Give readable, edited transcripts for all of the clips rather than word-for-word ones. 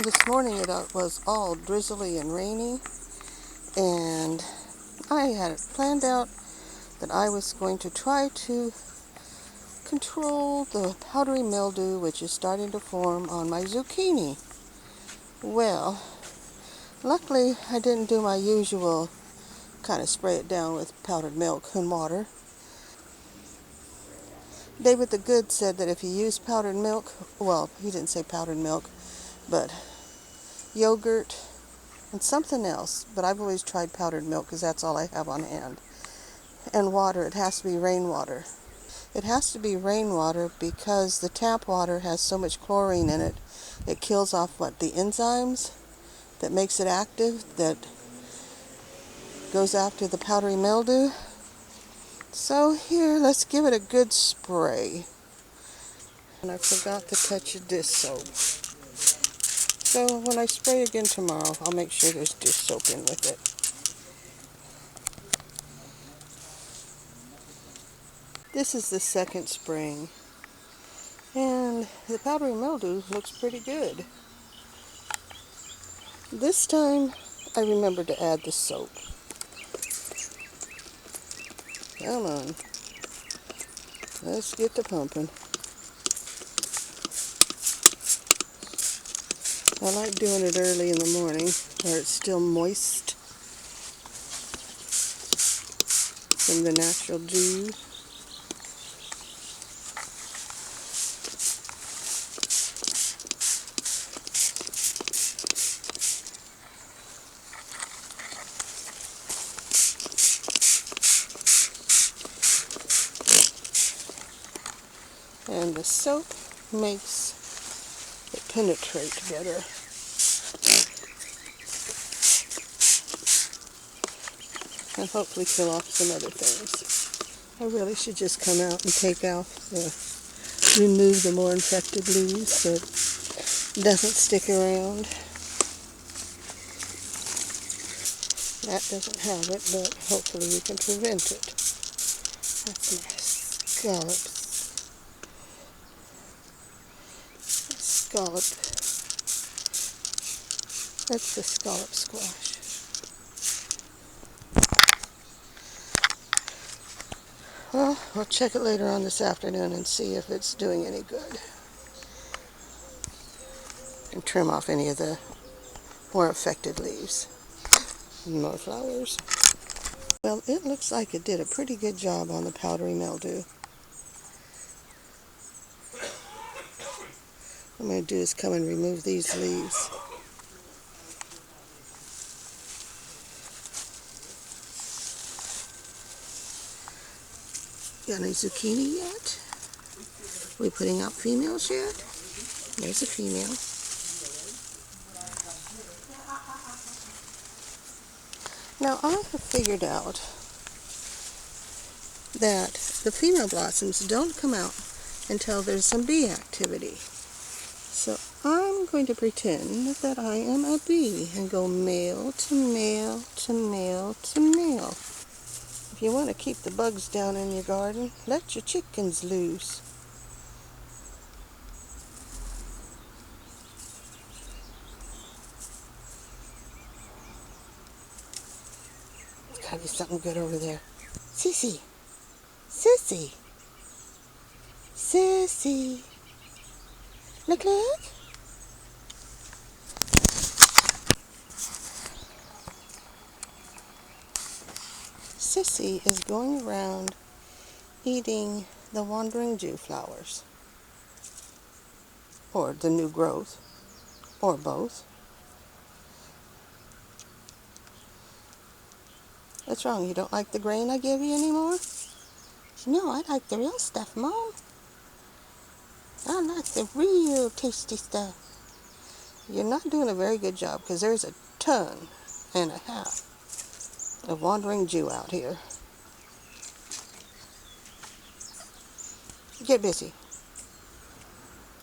This morning it was all drizzly and rainy, and I had it planned out that I was going to try to control the powdery mildew which is starting to form on my zucchini. Well, luckily I didn't do my usual kind of spray it down with powdered milk and water. David the Good said that if you use powdered milk, well, he didn't say powdered milk, but yogurt and something else, but I've always tried powdered milk because that's all I have on hand. And water, it has to be rainwater. It has to be rainwater because the tap water has so much chlorine in it. It kills off the enzymes that makes it active, that goes after the powdery mildew. So here, let's give it a good spray. And I forgot to touch dish soap. So when I spray again tomorrow, I'll make sure there's dish soap in with it. This is the second spraying, and the powdery mildew looks pretty good. This time I remembered to add the soap. Come on, let's get to pumping. I like doing it early in the morning where it's still moist from the natural dew. And the soap makes it penetrate better. And hopefully kill off some other things. I really should just come out and remove the more infected leaves so it doesn't stick around. That doesn't have it, but hopefully we can prevent it. That's my scallops. That's the scallop squash. Well, I'll check it later on this afternoon and see if it's doing any good. And trim off any of the more affected leaves. More flowers. Well, it looks like it did a pretty good job on the powdery mildew. What I'm going to do is come and remove these leaves. Got any zucchini yet? We putting out females yet? There's a female. Now I have figured out that the female blossoms don't come out until there's some bee activity. So I'm going to pretend that I am a bee and go male to male to male to male. If you want to keep the bugs down in your garden, let your chickens loose. There's gotta be something good over there. Sissy! Sissy! Sissy! Look, look! Sissy is going around eating the wandering Jew flowers, or the new growth, or both. What's wrong? You don't like the grain I give you anymore? No, I like the real stuff, Mom. I like the real tasty stuff. You're not doing a very good job because there's a ton and a half of wandering Jew out here. Get busy.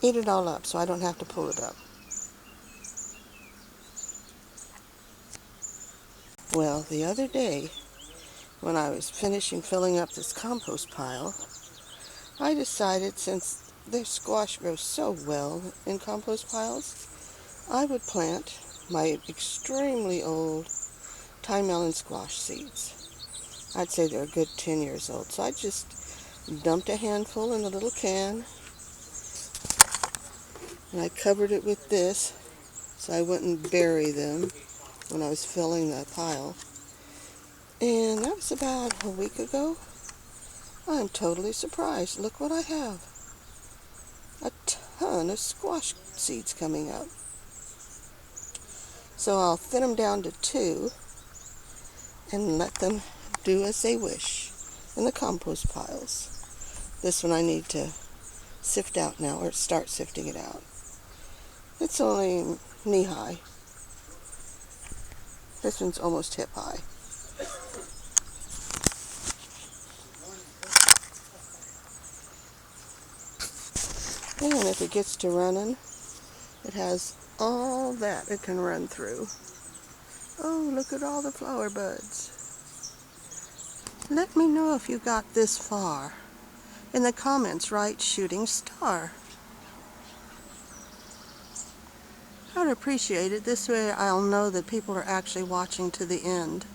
Eat it all up so I don't have to pull it up. Well, the other day, when I was finishing filling up this compost pile, I decided, since their squash grows so well in compost piles, I would plant my extremely old Thai melon squash seeds. I'd say they're a good 10 years old. So I just dumped a handful in a little can, and I covered it with this so I wouldn't bury them when I was filling the pile. And that was about a week ago. I'm totally surprised. Look what I have. A ton of squash seeds coming up. So I'll thin them down to 2 and let them do as they wish in the compost piles. This one I need to sift out now, or start sifting it out. It's only knee high. This one's almost hip high. And if it gets to running, it has all that it can run through. Oh, look at all the flower buds. Let me know if you got this far. In the comments, write shooting star. I'd appreciate it. This way I'll know that people are actually watching to the end.